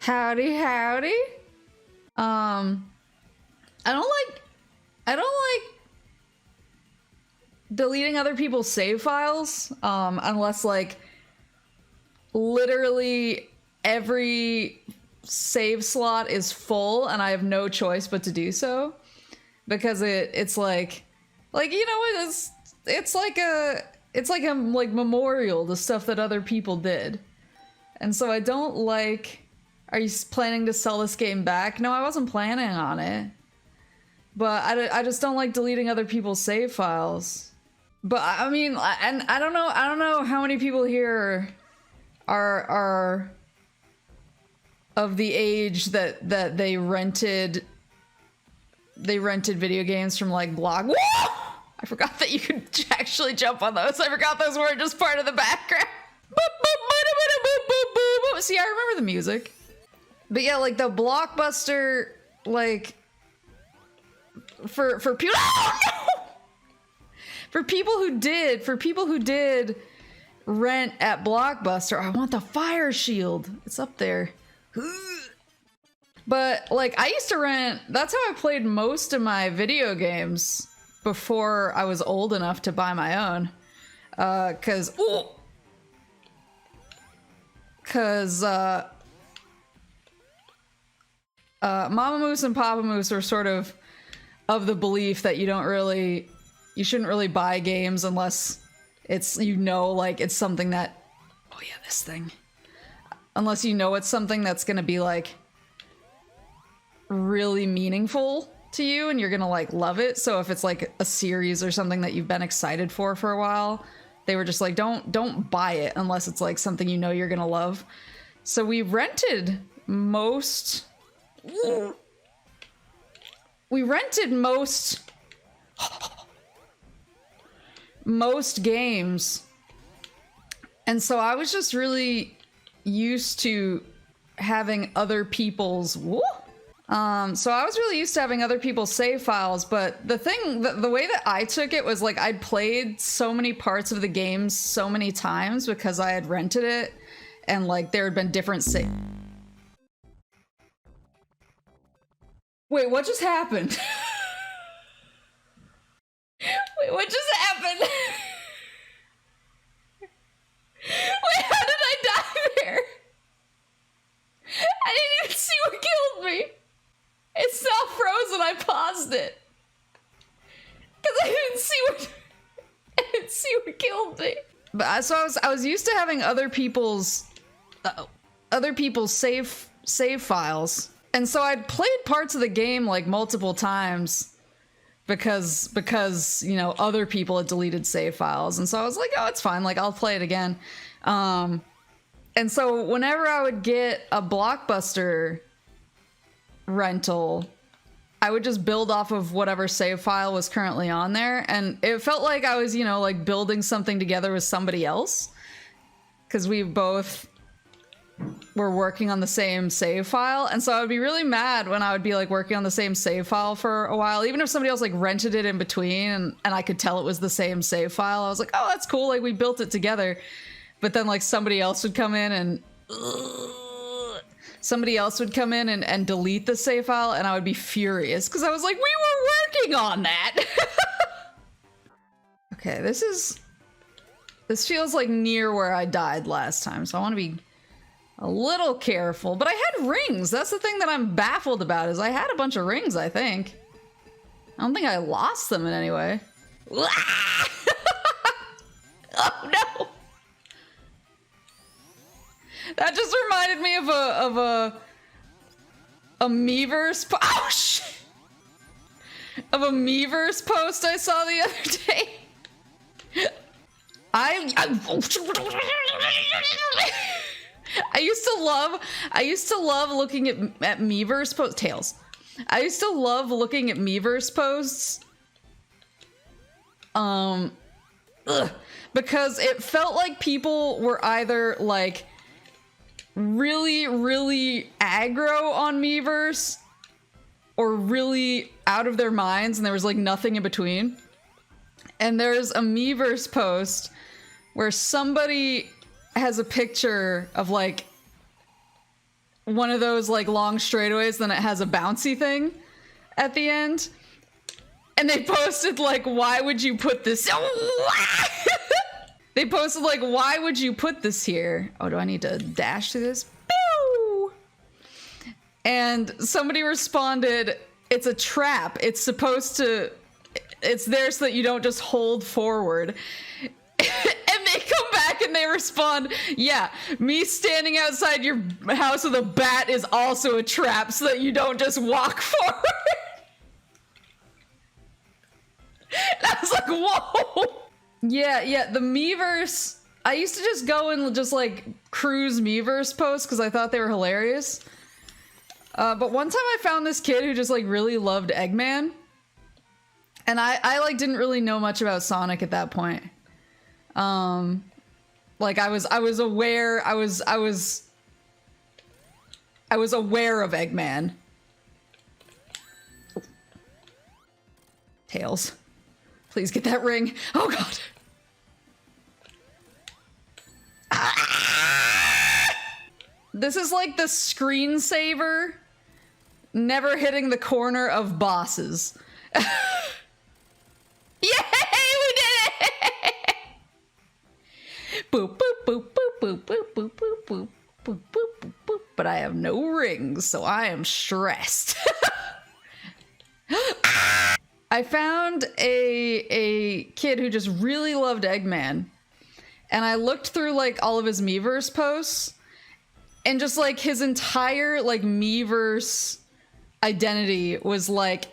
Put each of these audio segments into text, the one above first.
Howdy, howdy. I don't like deleting other people's save files, unless like literally every save slot is full and I have no choice but to do so, because it's like you know, it's like a memorial to stuff that other people did. And so I don't like... Are you planning to sell this game back? No, I wasn't planning on it. But I just don't like deleting other people's save files. But I mean, and I don't know how many people here are of the age that they rented video games from like Block. Whoa! I forgot that you could actually jump on those. I forgot those weren't just part of the background. See, I remember the music. But yeah, like the Blockbuster, like for people, oh, no! For people who did rent at Blockbuster, I want the fire shield. It's up there. But like I used to rent, that's how I played most of my video games before I was old enough to buy my own. Cause Mama Moose and Papa Moose are sort of the belief that you shouldn't really buy games unless it's, you know, like it's something that, oh yeah, this thing. Unless you know it's something that's gonna be like really meaningful to you and you're gonna like love it. So if it's like a series or something that you've been excited for a while, they were just like, don't buy it unless it's like something you know you're gonna love. So we rented most games. And so I was just really used to having other people's save files, but the way that I took it was like I'd played so many parts of the game so many times because I had rented it, and like there had been different Wait, what just happened? Wait, what just happened? Wait, how did I die there? I didn't even see what killed me. It's now frozen. I paused it because I didn't see what killed me. But so I was used to having other people's save files, and so I'd played parts of the game like multiple times because you know other people had deleted save files, and so I was like, oh, it's fine. Like I'll play it again. And so whenever I would get a Blockbuster rental, I would just build off of whatever save file was currently on there, and it felt like I was, you know, like building something together with somebody else, because we both were working on the same save file. And so I would be really mad when I would be like working on the same save file for a while, even if somebody else like rented it in between and I could tell it was the same save file. I was like, oh, that's cool, like we built it together. But then like somebody else would come in and delete the save file, and I would be furious because I was like, we were working on that. Okay, this feels like near where I died last time, so I want to be a little careful. But I had rings. That's the thing that I'm baffled about, is I had a bunch of rings, I think. I don't think I lost them in any way. Oh no! That just reminded me of a Miiverse oh shit! Of a Miiverse post I saw the other day. I used to love looking at Miiverse posts. Tails. I used to love looking at Miiverse posts. Because it felt like people were either like really, really aggro on Miiverse or really out of their minds, and there was like nothing in between. And there's a Miiverse post where somebody has a picture of like one of those like long straightaways, then it has a bouncy thing at the end. And they posted like, why would you put this? They posted like, why would you put this here? Oh, do I need to dash through this? Pew! And somebody responded, it's a trap. It's supposed to, it's there so that you don't just hold forward. And they come back and they respond, yeah, me standing outside your house with a bat is also a trap so that you don't just walk forward. And I was like, whoa. Yeah, the Miiverse, I used to just go and just like cruise Miiverse posts because I thought they were hilarious. But one time I found this kid who just like really loved Eggman. And I like didn't really know much about Sonic at that point. Like I was aware of Eggman. Tails. Please get that ring. Oh god. This is like the screensaver never hitting the corner of bosses. Yay, we did it! Boop, boop, boop, boop, boop, boop, boop, boop, boop, boop, boop, boop. But I have no rings, so I am stressed. I found a kid who just really loved Eggman. And I looked through like all of his Miiverse posts, and just like his entire like Miiverse identity was like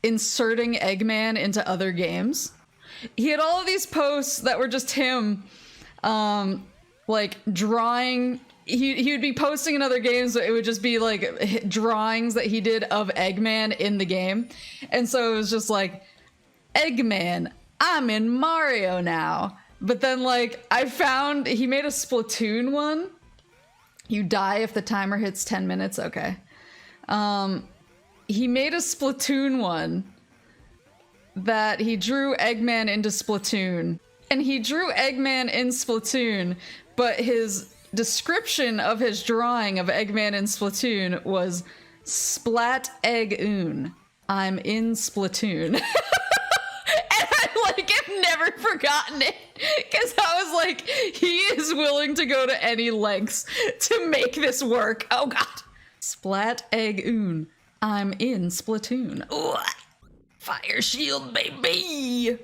inserting Eggman into other games. He had all of these posts that were just him like drawing. He would be posting in other games, but it would just be like drawings that he did of Eggman in the game. And so it was just like, Eggman, I'm in Mario now. But then like I found he made a Splatoon one. You die if the timer hits 10 minutes. Okay. He made a Splatoon one that he drew Eggman into Splatoon. And he drew Eggman in Splatoon, but his description of his drawing of Eggman in Splatoon was Splat Egg Oon. I'm in Splatoon. And I like have never forgotten it, because I was like, he is willing to go to any lengths to make this work. Oh god. Splat Egg Oon. I'm in Splatoon. Ooh. Fire shield, baby.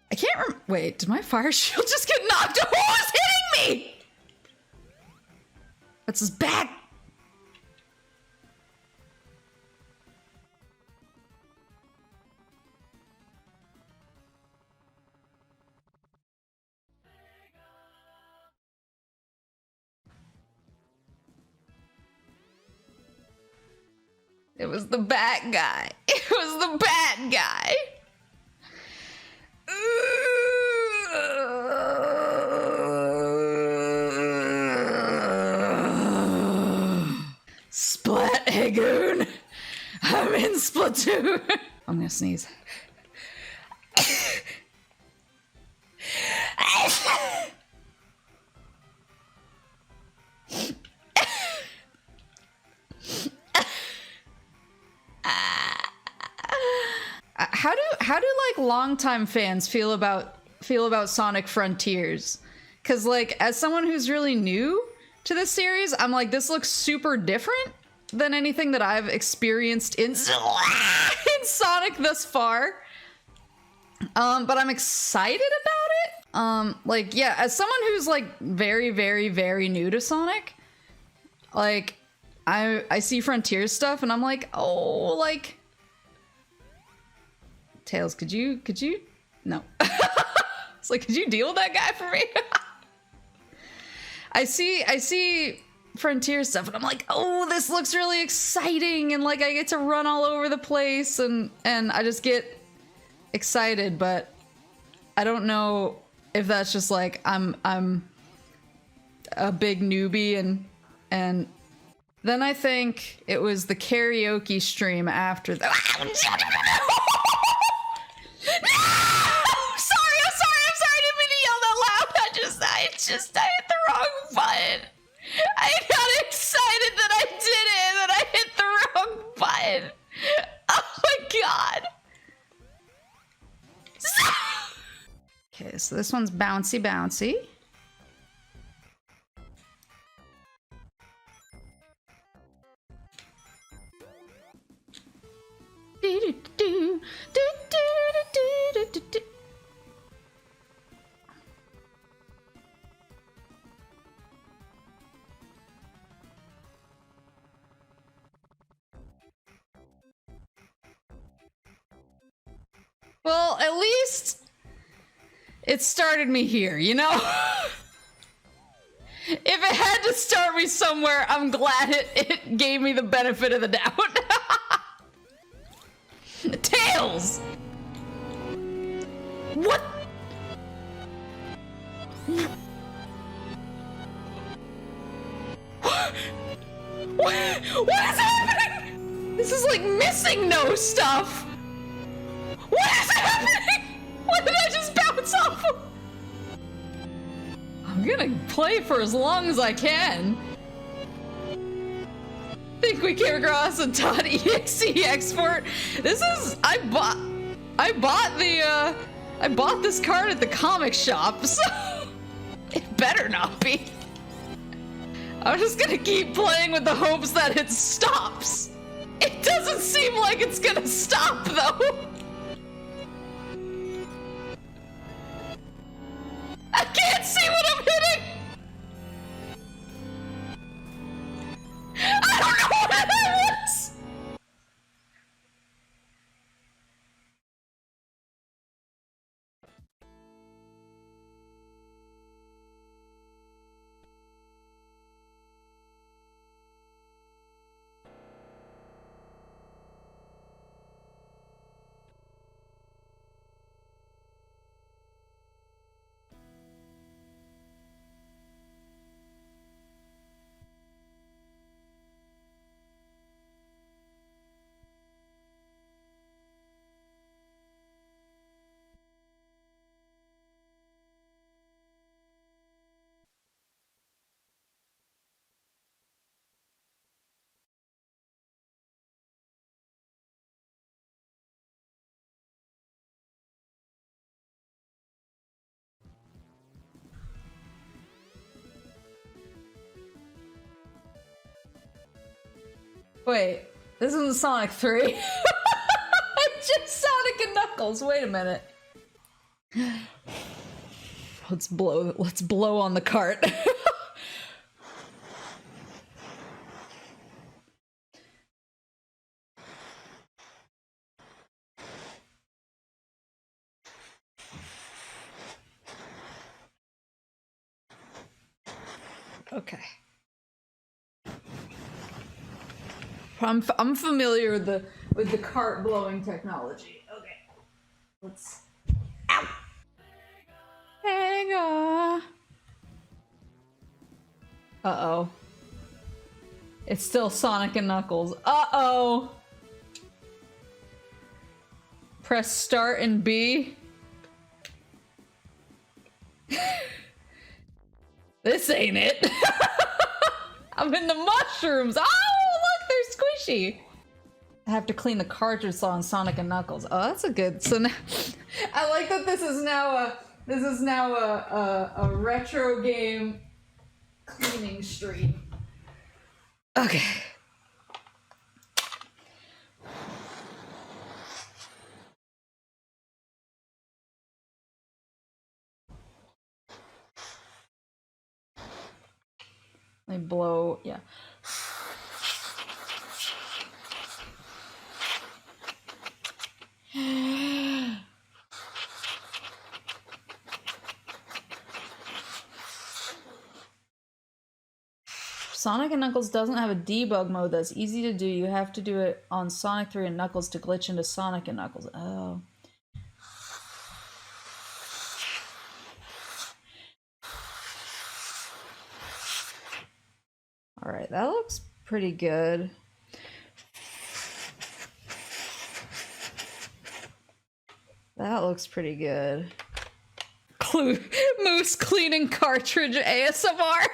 I can't remember. Wait, did my fire shield just get knocked off? Who was hitting me? That's his back. It was the bat guy. It was the bat guy. Splat Eggoon. I'm in Splatoon. I'm gonna sneeze. How do like longtime fans feel about Sonic Frontiers? Because like as someone who's really new to this series, I'm like, this looks super different than anything that I've experienced in Sonic thus far. But I'm excited about it. Like yeah, as someone who's like very, very, very new to Sonic, like I see Frontiers stuff and I'm like, oh, like Tails, could you? No. It's like, could you deal with that guy for me? I see Frontier stuff and I'm like, oh, this looks really exciting, and like I get to run all over the place and I just get excited, but I don't know if that's just like I'm a big newbie and then I think it was the karaoke stream after that. I'm sorry, I didn't mean to yell that loud. I hit the wrong Okay, so this one's bouncy bouncy. Well, at least it started me here, you know? If it had to start me somewhere, I'm glad it gave me the benefit of the doubt. Tails! What? What is happening? This is like missing no stuff. What is happening? What did I just bounce off of? I'm gonna play for as long as I can. Think we came across a .exe export. This is I bought this card at the comic shop, so it better not be. I'm just gonna keep playing with the hopes that it stops. It doesn't seem like it's gonna stop though. I can't see what I'm hitting! I don't know what that was! Wait, this isn't Sonic 3. It's just Sonic and Knuckles. Wait a minute. Let's blow on the cart. Okay. I'm familiar with the cart blowing technology. Okay. Let's. Ow! Hang on. Uh-oh. It's still Sonic and Knuckles. Uh-oh. Press start and B. This ain't it. I'm in the mushrooms. Oh, look, they're squishy. I have to clean the cartridge on Sonic and Knuckles. Oh, that's a good. So now, I like that this is now a retro game cleaning stream. Okay. They blow, yeah. Sonic and Knuckles doesn't have a debug mode that's easy to do. You have to do it on Sonic 3 and Knuckles to glitch into Sonic and Knuckles. Oh. Alright, that looks pretty good. That looks pretty good. Moose cleaning cartridge ASMR.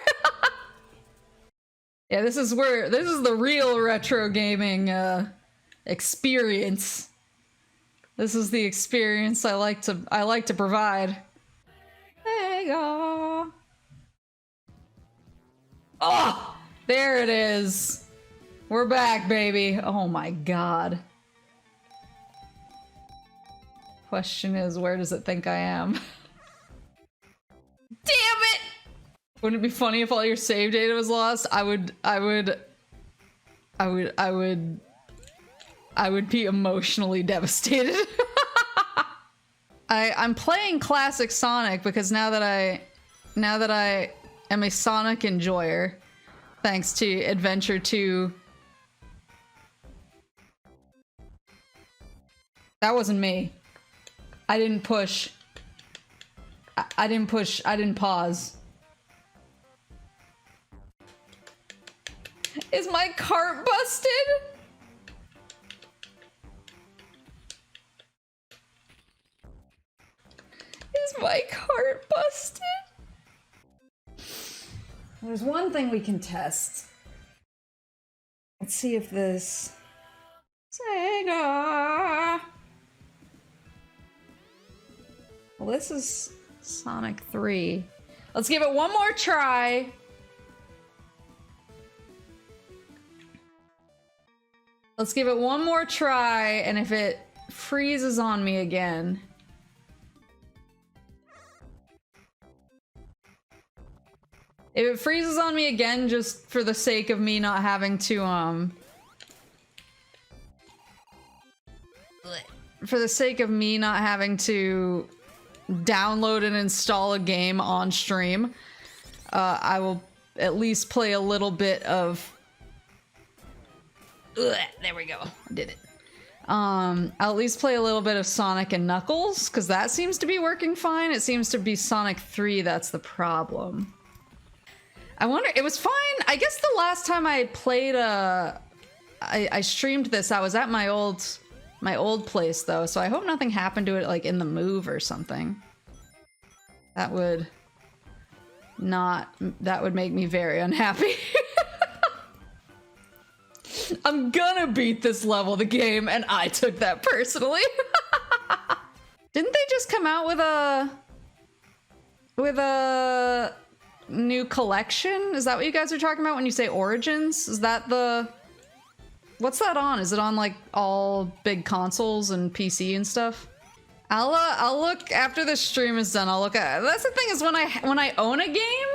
Yeah, this is the real retro gaming experience. This is the experience I like to provide. Sega. Oh, there it is. We're back, baby. Oh my god. Question is, where does it think I am? Damn it! Wouldn't it be funny if all your save data was lost? I would be emotionally devastated. I'm playing classic Sonic because now that I am a Sonic enjoyer, thanks to Adventure 2. That wasn't me. I didn't push. I didn't push. I didn't pause. Is my cart busted? Is my cart busted? There's one thing we can test. Let's see if this... Sega! Well, this is Sonic 3. Let's give it one more try. Let's give it one more try, and if it freezes on me again... If it freezes on me again, just for the sake of me not having to, for the sake of me not having to download and install a game on stream, I will at least play a little bit of... There we go. I did it. I'll at least play a little bit of Sonic and Knuckles, because that seems to be working fine. It seems to be Sonic 3 that's the problem. I wonder, it was fine. I guess the last time I played I streamed this, I was at my old place though, so I hope nothing happened to it like in the move or something. That would make me very unhappy. I'm gonna beat this level of the game, and I took that personally. Didn't they just come out with a new collection? Is that what you guys are talking about when you say Origins? Is that the... What's that on? Is it on like all big consoles and PC and stuff? I'll look after this stream is done. I'll look at... That's the thing, is when I own a game,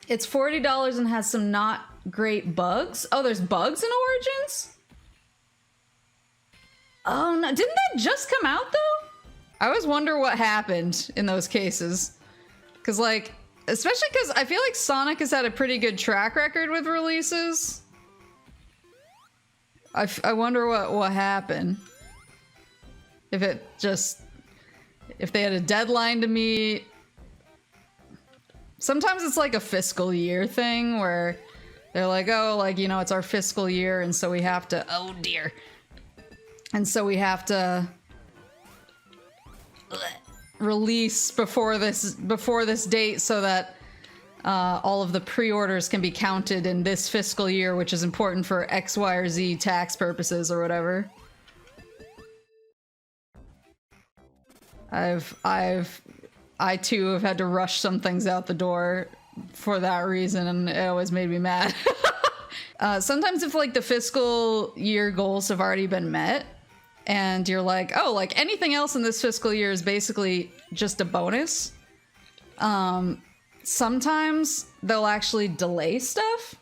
it's $40 and has some not great bugs. Oh, there's bugs in Origins? Oh no, didn't that just come out though? I always wonder what happened in those cases. Cause like, especially cause I feel like Sonic has had a pretty good track record with releases. I wonder what happened. If they had a deadline to meet. Sometimes it's like a fiscal year thing where they're like, oh, like, you know, it's our fiscal year and so we have to, oh dear. And so we have to release before this date so that all of the pre-orders can be counted in this fiscal year, which is important for X, Y, or Z tax purposes or whatever. I too have had to rush some things out the door for that reason, and it always made me mad. Sometimes if like the fiscal year goals have already been met, and you're like, oh, like anything else in this fiscal year is basically just a bonus. Sometimes they'll actually delay stuff.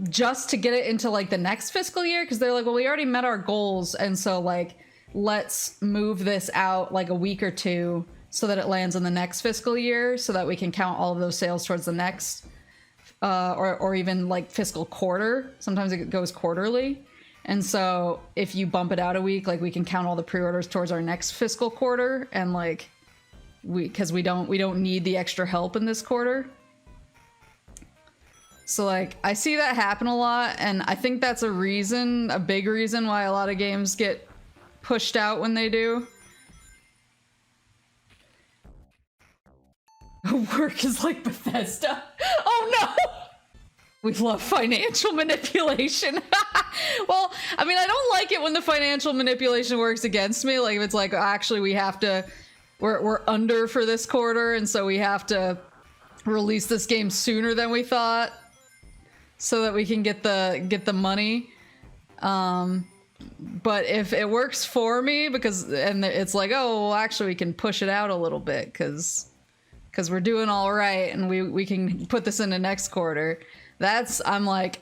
Just to get it into like the next fiscal year, because they're like, well, we already met our goals, and so like, let's move this out like a week or two so that it lands in the next fiscal year so that we can count all of those sales towards the next or even like fiscal quarter. Sometimes it goes quarterly. And so if you bump it out a week, like we can count all the pre-orders towards our next fiscal quarter, and like because we don't need the extra help in this quarter. So like I see that happen a lot, and I think that's a big reason why a lot of games get pushed out when they do. Work is like Bethesda. Oh no! We love financial manipulation. Well, I mean, I don't like it when the financial manipulation works against me. Like, if it's like, actually, we're under for this quarter, and so we have to release this game sooner than we thought so that we can get the money. But if it works for me, and it's like, oh, well, actually, we can push it out a little bit because we're doing all right, and we can put this into next quarter. I'm like,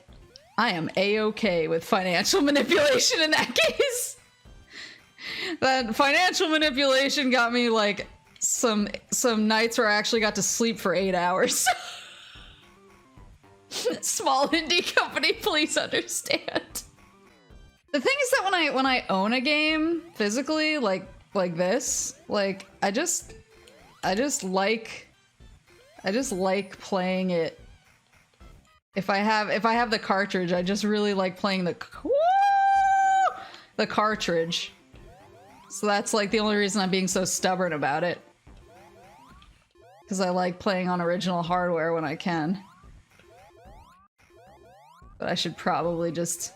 I am A-okay with financial manipulation in that case. That financial manipulation got me like some nights where I actually got to sleep for 8 hours. Small indie company, please understand. The thing is that when I own a game physically, like this, like I just like playing it. If I have the cartridge, I just really like playing the cartridge. So that's like the only reason I'm being so stubborn about it. Because I like playing on original hardware when I can. But I should probably just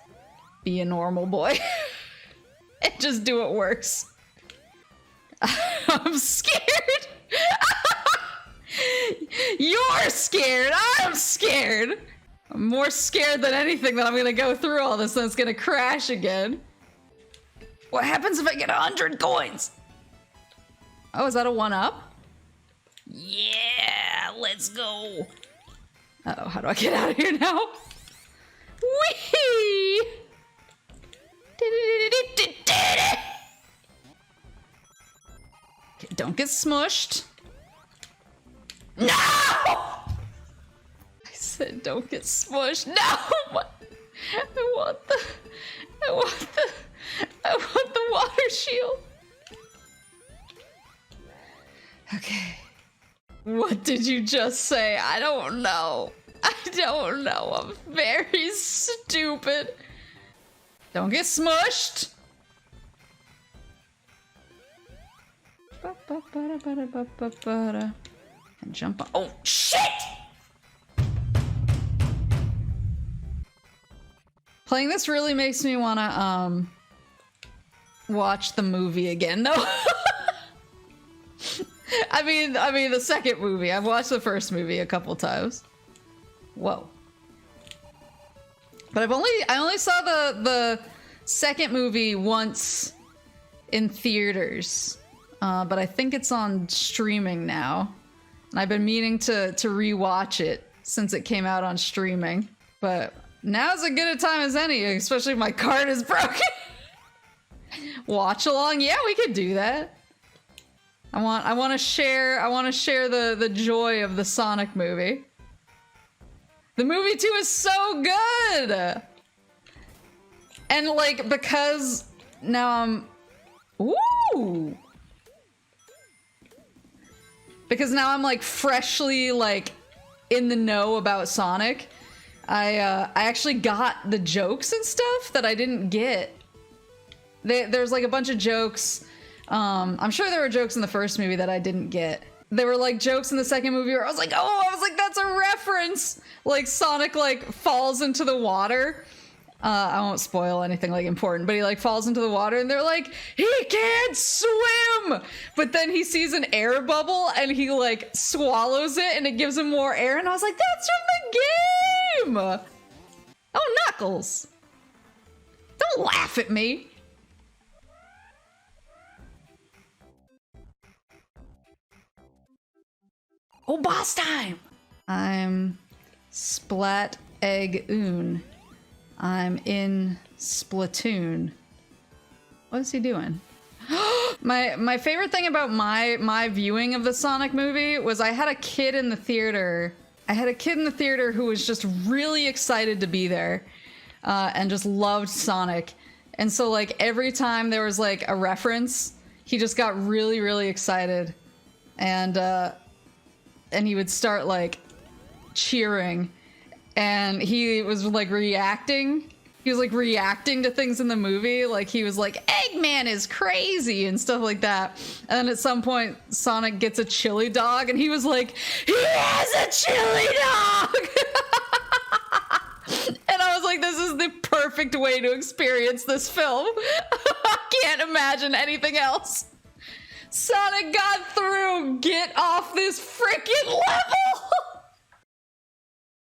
be a normal boy and just do what works. I'm scared. You're scared. I'm scared. I'm more scared than anything that I'm gonna go through all this and it's gonna crash again. What happens if I get 100 coins? Oh, is that a 1-up? Yeah, let's go. Uh-oh, how do I get out of here now? Whee! Okay, don't get smushed. No! I said don't get smushed. No! I want the water shield. Okay. What did you just say? I don't know. I don't know. I'm very stupid. Don't get smushed. And jump on. Oh, shit! Playing this really makes me want to, watch the movie again, though. I mean, the second movie. I've watched the first movie a couple times. Whoa. But I only saw the second movie once in theaters. But I think it's on streaming now. And I've been meaning to rewatch it since it came out on streaming. But now's as good a time as any, especially if my card is broken. Watch along? Yeah, we could do that. I want to share the joy of the Sonic movie. The movie 2 is so good! And like, because now I'm... Ooh! Because now I'm like freshly like in the know about Sonic. I actually got the jokes and stuff that I didn't get. There's like a bunch of jokes. I'm sure there were jokes in the first movie that I didn't get. There were like jokes in the second movie where I was like, that's a reference. Like Sonic like falls into the water. I won't spoil anything like important, but he like falls into the water and they're like, he can't swim! But then he sees an air bubble and he like swallows it and it gives him more air. And I was like, that's from the game! Oh, Knuckles. Don't laugh at me. Oh, boss time! I'm Splat-Egg-oon. I'm in Splatoon. What is he doing? My favorite thing about my viewing of the Sonic movie was I had a kid in the theater. I had a kid in the theater who was just really excited to be there and just loved Sonic. And so like every time there was like a reference, he just got really, really excited. And he would start like cheering. And he was like reacting. He was like reacting to things in the movie. Like he was like, Eggman is crazy and stuff like that. And then at some point, Sonic gets a chili dog and he was like, he has a chili dog! perfect way to experience this film. I can't imagine anything else. Sonic got through. Get off this freaking level.